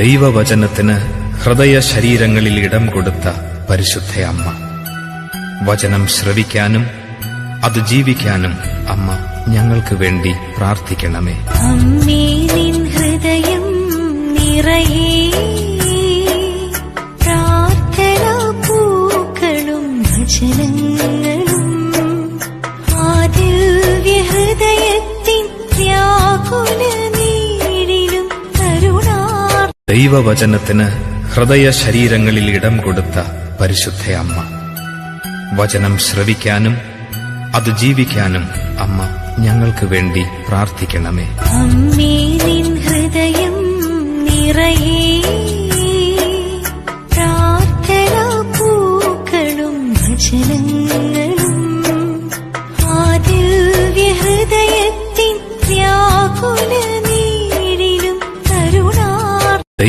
ദൈവവചനത്തിന് ഹൃദയ ശരീരങ്ങളിൽ ഇടം കൊടുത്ത പരിശുദ്ധ അമ്മ, വചനം ശ്രവിക്കാനും അത് ജീവിക്കാനും അമ്മ ഞങ്ങൾക്ക് വേണ്ടി പ്രാർത്ഥിക്കണമേ. അമ്മേ, നിൻ ഹൃദയം നിറയെ പ്രാർത്ഥനാ പൂക്കളും വചനങ്ങളും ആ ദിവ്യ ഹൃദയത്തിൻ വ്യാകുല നീരിലും ദൈവവചനത്തിന് ഹൃദയ ശരീരങ്ങളിൽ ഇടം കൊടുത്ത പരിശുദ്ധ അമ്മ, വചനം ശ്രവിക്കാനും അത് ജീവിക്കാനും അമ്മ ഞങ്ങൾക്ക് വേണ്ടി പ്രാർത്ഥിക്കണമേ. അമ്മേ, നിൻ ഹൃദയം നിറയെ